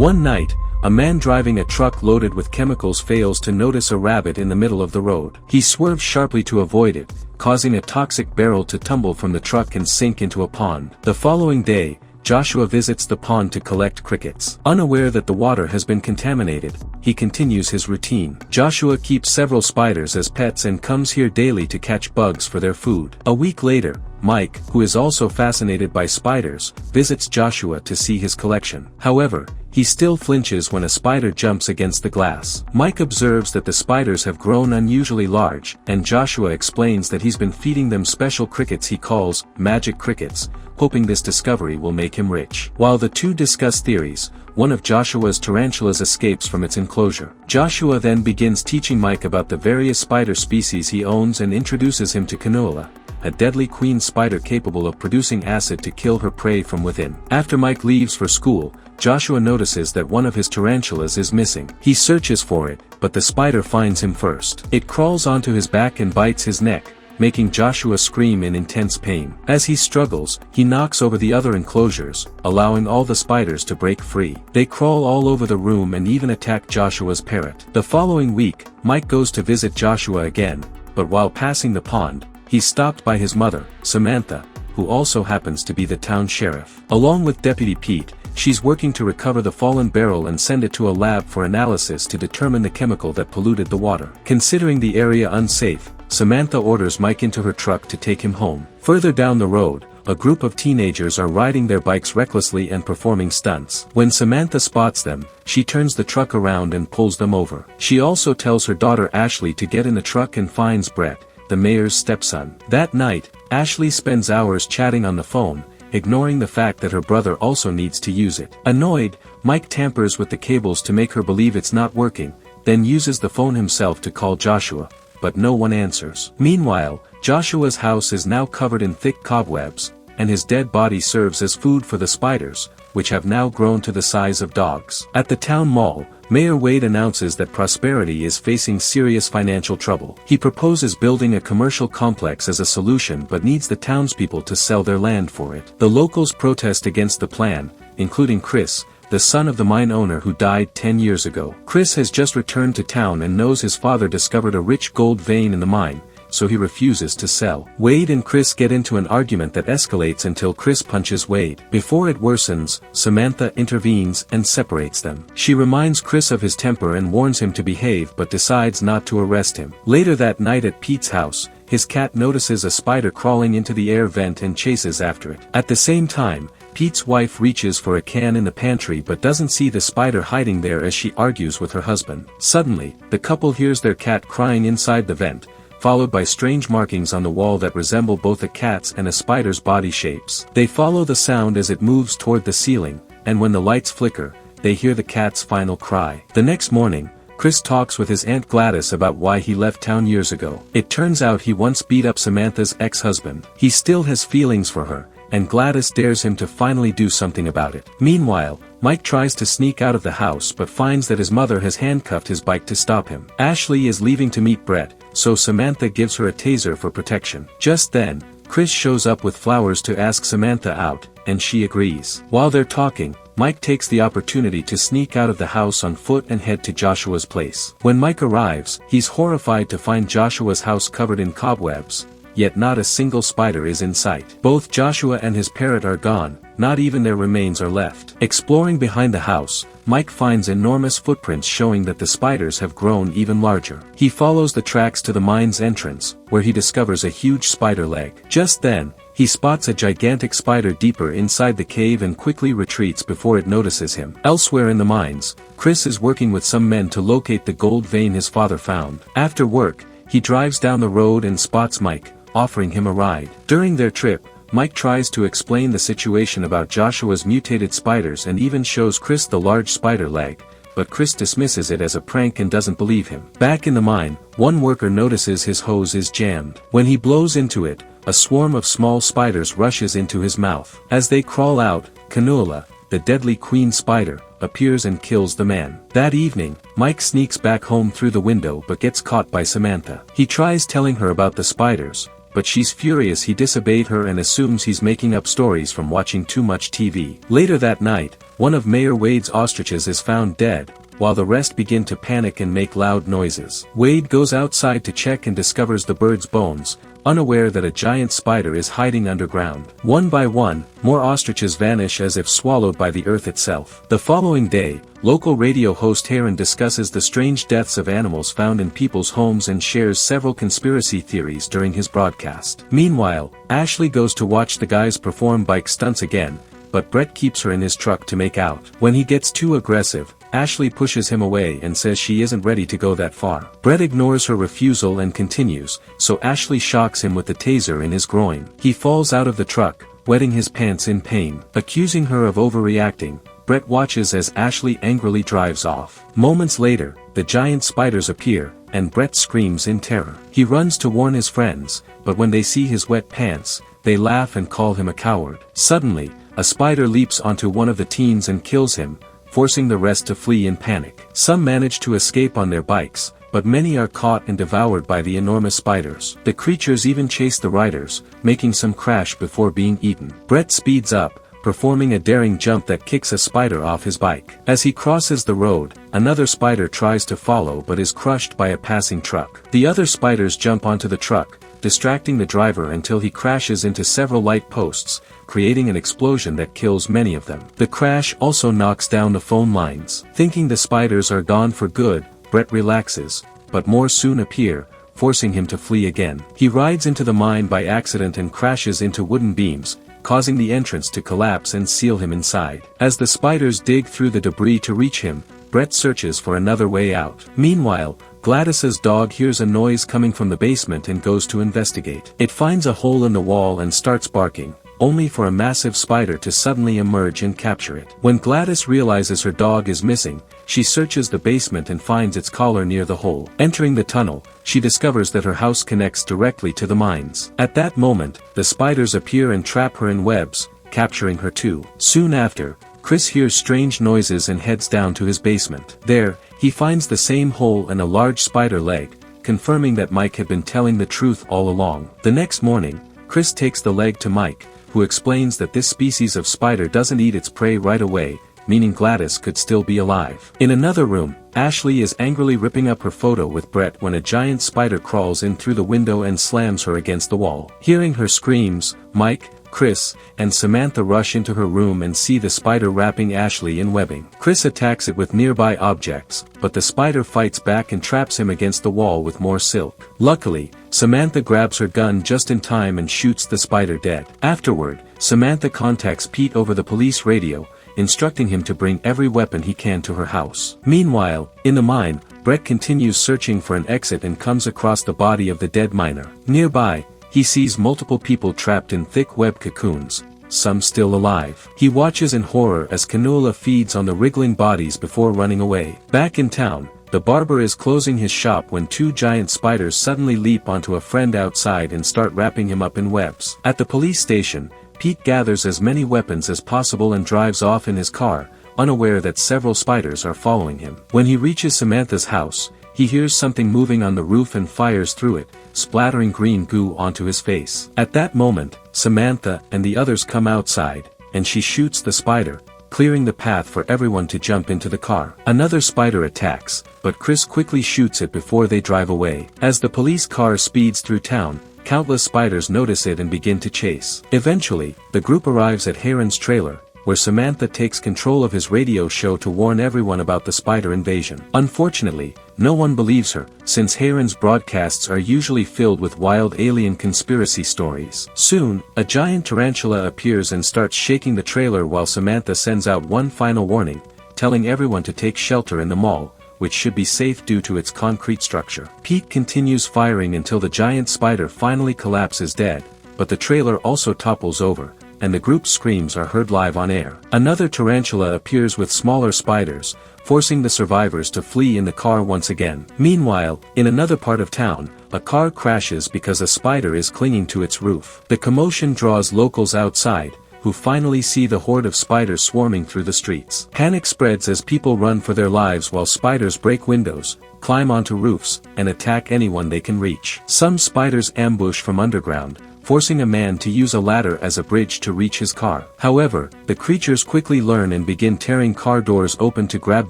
One night, a man driving a truck loaded with chemicals fails to notice a rabbit in the middle of the road. He swerves sharply to avoid it, causing a toxic barrel to tumble from the truck and sink into a pond. The following day, Joshua visits the pond to collect crickets. Unaware that the water has been contaminated, he continues his routine. Joshua keeps several spiders as pets and comes here daily to catch bugs for their food. A week later, Mike, who is also fascinated by spiders, visits Joshua to see his collection. However, he still flinches when a spider jumps against the glass. Mike observes that the spiders have grown unusually large, and Joshua explains that he's been feeding them special crickets he calls magic crickets, hoping this discovery will make him rich. While the two discuss theories, one of Joshua's tarantulas escapes from its enclosure. Joshua then begins teaching Mike about the various spider species he owns and introduces him to Canola, a deadly queen spider capable of producing acid to kill her prey from within. After Mike leaves for school, Joshua notices that one of his tarantulas is missing. He searches for it, but the spider finds him first. It crawls onto his back and bites his neck, making Joshua scream in intense pain. As he struggles, he knocks over the other enclosures, allowing all the spiders to break free. They crawl all over the room and even attack Joshua's parrot. The following week, Mike goes to visit Joshua again, but while passing the pond, he's stopped by his mother, Samantha, who also happens to be the town sheriff. Along with Deputy Pete, she's working to recover the fallen barrel and send it to a lab for analysis to determine the chemical that polluted the water. Considering the area unsafe, Samantha orders Mike into her truck to take him home. Further down the road, a group of teenagers are riding their bikes recklessly and performing stunts. When Samantha spots them, she turns the truck around and pulls them over. She also tells her daughter Ashley to get in the truck and finds Brett, the mayor's stepson. That night, Ashley spends hours chatting on the phone, ignoring the fact that her brother also needs to use it. Annoyed, Mike tampers with the cables to make her believe it's not working, then uses the phone himself to call Joshua, but no one answers. Meanwhile, Joshua's house is now covered in thick cobwebs, and his dead body serves as food for the spiders, which have now grown to the size of dogs. At the town mall, Mayor Wade announces that Prosperity is facing serious financial trouble. He proposes building a commercial complex as a solution but needs the townspeople to sell their land for it. The locals protest against the plan, including Chris, the son of the mine owner who died 10 years ago. Chris has just returned to town and knows his father discovered a rich gold vein in the mine, so he refuses to sell. Wade and Chris get into an argument that escalates until Chris punches Wade. Before it worsens, Samantha intervenes and separates them. She reminds Chris of his temper and warns him to behave but decides not to arrest him. Later that night at Pete's house, his cat notices a spider crawling into the air vent and chases after it. At the same time, Pete's wife reaches for a can in the pantry but doesn't see the spider hiding there as she argues with her husband. Suddenly, the couple hears their cat crying inside the vent, followed by strange markings on the wall that resemble both a cat's and a spider's body shapes. They follow the sound as it moves toward the ceiling, and when the lights flicker, they hear the cat's final cry. The next morning, Chris talks with his Aunt Gladys about why he left town years ago. It turns out he once beat up Samantha's ex-husband. He still has feelings for her, and Gladys dares him to finally do something about it. Meanwhile, Mike tries to sneak out of the house but finds that his mother has handcuffed his bike to stop him. Ashley is leaving to meet Brett, so Samantha gives her a taser for protection. Just then, Chris shows up with flowers to ask Samantha out, and she agrees. While they're talking, Mike takes the opportunity to sneak out of the house on foot and head to Joshua's place. When Mike arrives, he's horrified to find Joshua's house covered in cobwebs, yet not a single spider is in sight. Both Joshua and his parrot are gone, not even their remains are left. Exploring behind the house, Mike finds enormous footprints showing that the spiders have grown even larger. He follows the tracks to the mine's entrance, where he discovers a huge spider leg. Just then, he spots a gigantic spider deeper inside the cave and quickly retreats before it notices him. Elsewhere in the mines, Chris is working with some men to locate the gold vein his father found. After work, he drives down the road and spots Mike, offering him a ride. During their trip, Mike tries to explain the situation about Joshua's mutated spiders and even shows Chris the large spider leg, but Chris dismisses it as a prank and doesn't believe him. Back in the mine, one worker notices his hose is jammed. When he blows into it, a swarm of small spiders rushes into his mouth. As they crawl out, Canola, the deadly queen spider, appears and kills the man. That evening, Mike sneaks back home through the window but gets caught by Samantha. He tries telling her about the spiders, but she's furious he disobeyed her and assumes he's making up stories from watching too much TV. Later that night, one of Mayor Wade's ostriches is found dead, while the rest begin to panic and make loud noises. Wade goes outside to check and discovers the bird's bones, unaware that a giant spider is hiding underground. One by one, more ostriches vanish as if swallowed by the earth itself. The following day, local radio host Heron discusses the strange deaths of animals found in people's homes and shares several conspiracy theories during his broadcast. Meanwhile, Ashley goes to watch the guys perform bike stunts again, but Brett keeps her in his truck to make out. When he gets too aggressive, Ashley pushes him away and says she isn't ready to go that far. Brett ignores her refusal and continues, so Ashley shocks him with the taser in his groin. He falls out of the truck, wetting his pants in pain. Accusing her of overreacting, Brett watches as Ashley angrily drives off. Moments later, the giant spiders appear, and Brett screams in terror. He runs to warn his friends, but when they see his wet pants, they laugh and call him a coward. Suddenly, a spider leaps onto one of the teens and kills him, forcing the rest to flee in panic. Some manage to escape on their bikes, but many are caught and devoured by the enormous spiders. The creatures even chase the riders, making some crash before being eaten. Brett speeds up, performing a daring jump that kicks a spider off his bike. As he crosses the road, another spider tries to follow but is crushed by a passing truck. The other spiders jump onto the truck, distracting the driver until he crashes into several light posts, creating an explosion that kills many of them. The crash also knocks down the phone lines. Thinking the spiders are gone for good, Brett relaxes, but more soon appear, forcing him to flee again. He rides into the mine by accident and crashes into wooden beams, causing the entrance to collapse and seal him inside. As the spiders dig through the debris to reach him, Brett searches for another way out. Meanwhile, Gladys's dog hears a noise coming from the basement and goes to investigate. It finds a hole in the wall and starts barking, only for a massive spider to suddenly emerge and capture it. When Gladys realizes her dog is missing, she searches the basement and finds its collar near the hole. Entering the tunnel, she discovers that her house connects directly to the mines. At that moment, the spiders appear and trap her in webs, capturing her too. Soon after, Chris hears strange noises and heads down to his basement. There, he finds the same hole and a large spider leg, confirming that Mike had been telling the truth all along. The next morning, Chris takes the leg to Mike, who explains that this species of spider doesn't eat its prey right away, meaning Gladys could still be alive. In another room, Ashley is angrily ripping up her photo with Brett when a giant spider crawls in through the window and slams her against the wall. Hearing her screams, Mike, Chris, and Samantha rush into her room and see the spider wrapping Ashley in webbing. Chris attacks it with nearby objects, but the spider fights back and traps him against the wall with more silk. Luckily, Samantha grabs her gun just in time and shoots the spider dead. Afterward, Samantha contacts Pete over the police radio, instructing him to bring every weapon he can to her house. Meanwhile, in the mine, Brett continues searching for an exit and comes across the body of the dead miner. Nearby, he sees multiple people trapped in thick web cocoons, some still alive. He watches in horror as Canula feeds on the wriggling bodies before running away. Back in town, the barber is closing his shop when two giant spiders suddenly leap onto a friend outside and start wrapping him up in webs. At the police station, Pete gathers as many weapons as possible and drives off in his car, unaware that several spiders are following him. When he reaches Samantha's house, he hears something moving on the roof and fires through it, splattering green goo onto his face. At that moment, Samantha and the others come outside, and she shoots the spider, clearing the path for everyone to jump into the car. Another spider attacks, but Chris quickly shoots it before they drive away. As the police car speeds through town, countless spiders notice it and begin to chase. Eventually, the group arrives at Heron's trailer, where Samantha takes control of his radio show to warn everyone about the spider invasion. Unfortunately, no one believes her, since Heron's broadcasts are usually filled with wild alien conspiracy stories. Soon, a giant tarantula appears and starts shaking the trailer while Samantha sends out one final warning, telling everyone to take shelter in the mall, which should be safe due to its concrete structure. Pete continues firing until the giant spider finally collapses dead, but the trailer also topples over, and the group's screams are heard live on air. Another tarantula appears with smaller spiders, forcing the survivors to flee in the car once again. Meanwhile, in another part of town, a car crashes because a spider is clinging to its roof. The commotion draws locals outside, who finally see the horde of spiders swarming through the streets. Panic spreads as people run for their lives while spiders break windows, climb onto roofs, and attack anyone they can reach. Some spiders ambush from underground, forcing a man to use a ladder as a bridge to reach his car. However, the creatures quickly learn and begin tearing car doors open to grab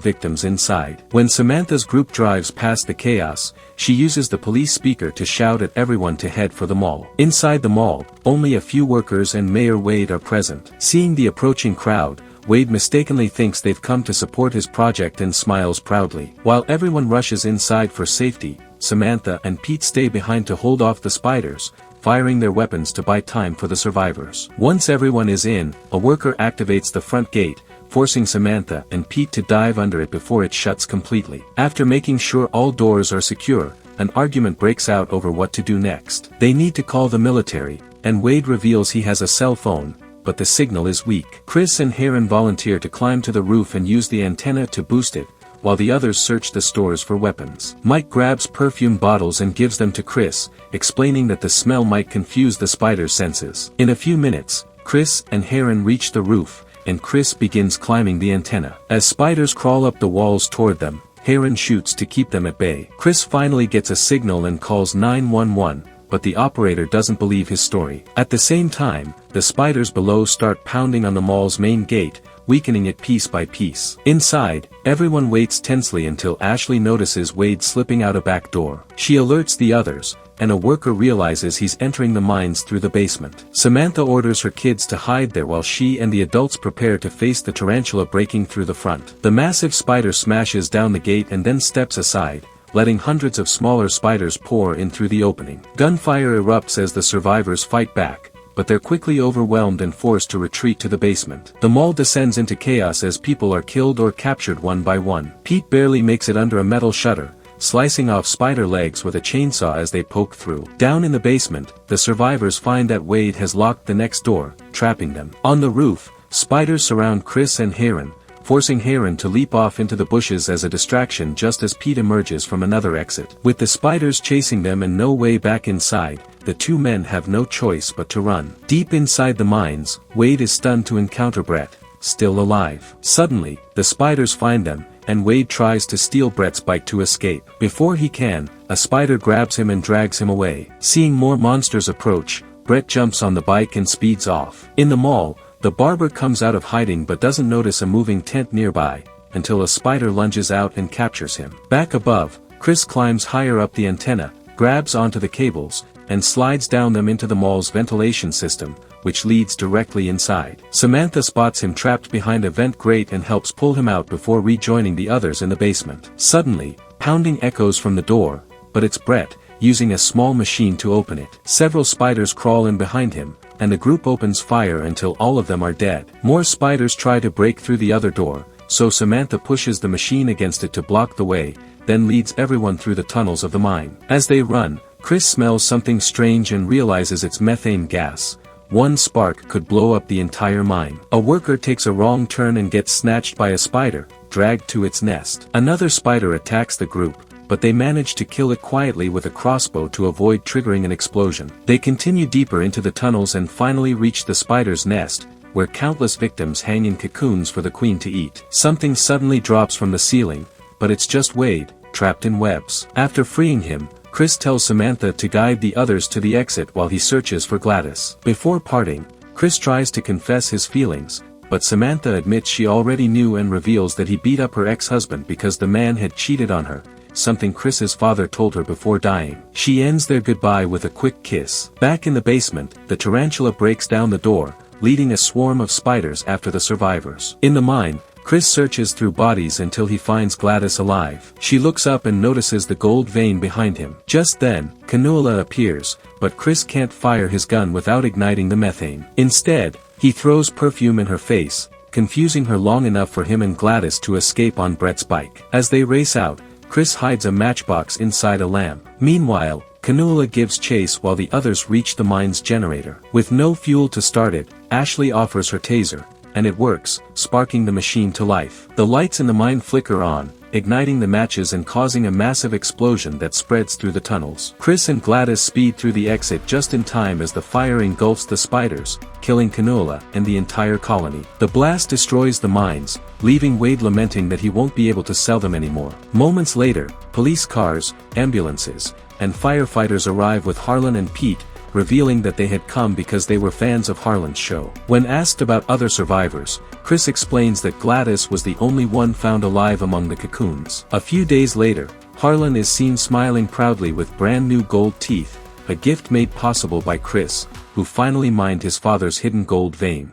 victims inside. When Samantha's group drives past the chaos, she uses the police speaker to shout at everyone to head for the mall. Inside the mall, only a few workers and Mayor Wade are present. Seeing the approaching crowd, Wade mistakenly thinks they've come to support his project and smiles proudly. While everyone rushes inside for safety, Samantha and Pete stay behind to hold off the spiders, firing their weapons to buy time for the survivors. Once everyone is in, a worker activates the front gate, forcing Samantha and Pete to dive under it before it shuts completely. After making sure all doors are secure, an argument breaks out over what to do next. They need to call the military, and Wade reveals he has a cell phone, but the signal is weak. Chris and Heron volunteer to climb to the roof and use the antenna to boost it, while the others search the stores for weapons. Mike grabs perfume bottles and gives them to Chris, explaining that the smell might confuse the spider's senses. In a few minutes, Chris and Heron reach the roof, and Chris begins climbing the antenna. As spiders crawl up the walls toward them, Heron shoots to keep them at bay. Chris finally gets a signal and calls 911, but the operator doesn't believe his story. At the same time, the spiders below start pounding on the mall's main gate, weakening it piece by piece. Inside, everyone waits tensely until Ashley notices Wade slipping out a back door. She alerts the others, and a worker realizes he's entering the mines through the basement. Samantha orders her kids to hide there while she and the adults prepare to face the tarantula breaking through the front. The massive spider smashes down the gate and then steps aside, letting hundreds of smaller spiders pour in through the opening. Gunfire erupts as the survivors fight back, but they're quickly overwhelmed and forced to retreat to the basement. The mall descends into chaos as people are killed or captured one by one. Pete barely makes it under a metal shutter, slicing off spider legs with a chainsaw as they poke through. Down in the basement, the survivors find that Wade has locked the next door, trapping them. On the roof, spiders surround Chris and Heron, forcing Heron to leap off into the bushes as a distraction just as Pete emerges from another exit. With the spiders chasing them and no way back inside, the two men have no choice but to run. Deep inside the mines, Wade is stunned to encounter Brett, still alive. Suddenly, the spiders find them, and Wade tries to steal Brett's bike to escape. Before he can, a spider grabs him and drags him away. Seeing more monsters approach, Brett jumps on the bike and speeds off. In the mall, the barber comes out of hiding but doesn't notice a moving tent nearby, until a spider lunges out and captures him. Back above, Chris climbs higher up the antenna, grabs onto the cables, and slides down them into the mall's ventilation system, which leads directly inside. Samantha spots him trapped behind a vent grate and helps pull him out before rejoining the others in the basement. Suddenly, pounding echoes from the door, but it's Brett, using a small machine to open it. Several spiders crawl in behind him, and the group opens fire until all of them are dead. More spiders try to break through the other door, so Samantha pushes the machine against it to block the way, then leads everyone through the tunnels of the mine. As they run, Chris smells something strange and realizes it's methane gas. One spark could blow up the entire mine. A worker takes a wrong turn and gets snatched by a spider, dragged to its nest. Another spider attacks the group, but they manage to kill it quietly with a crossbow to avoid triggering an explosion. They continue deeper into the tunnels and finally reach the spider's nest, where countless victims hang in cocoons for the queen to eat. Something suddenly drops from the ceiling, but it's just Wade, trapped in webs. After freeing him, Chris tells Samantha to guide the others to the exit while he searches for Gladys. Before parting, Chris tries to confess his feelings, but Samantha admits she already knew and reveals that he beat up her ex-husband because the man had cheated on her, something Chris's father told her before dying. She ends their goodbye with a quick kiss. Back in the basement, the tarantula breaks down the door, leading a swarm of spiders after the survivors. In the mine, Chris searches through bodies until he finds Gladys alive. She looks up and notices the gold vein behind him. Just then, Canula appears, but Chris can't fire his gun without igniting the methane. Instead, he throws perfume in her face, confusing her long enough for him and Gladys to escape on Brett's bike. As they race out, Chris hides a matchbox inside a lamp. Meanwhile, Canula gives chase while the others reach the mine's generator. With no fuel to start it, Ashley offers her taser, and it works, sparking the machine to life. The lights in the mine flicker on, igniting the matches and causing a massive explosion that spreads through the tunnels. Chris and Gladys speed through the exit just in time as the fire engulfs the spiders, killing Canula and the entire colony. The blast destroys the mines, leaving Wade lamenting that he won't be able to sell them anymore. Moments later, police cars, ambulances, and firefighters arrive with Harlan and Pete, revealing that they had come because they were fans of Harlan's show. When asked about other survivors, Chris explains that Gladys was the only one found alive among the cocoons. A few days later, Harlan is seen smiling proudly with brand new gold teeth, a gift made possible by Chris, who finally mined his father's hidden gold vein.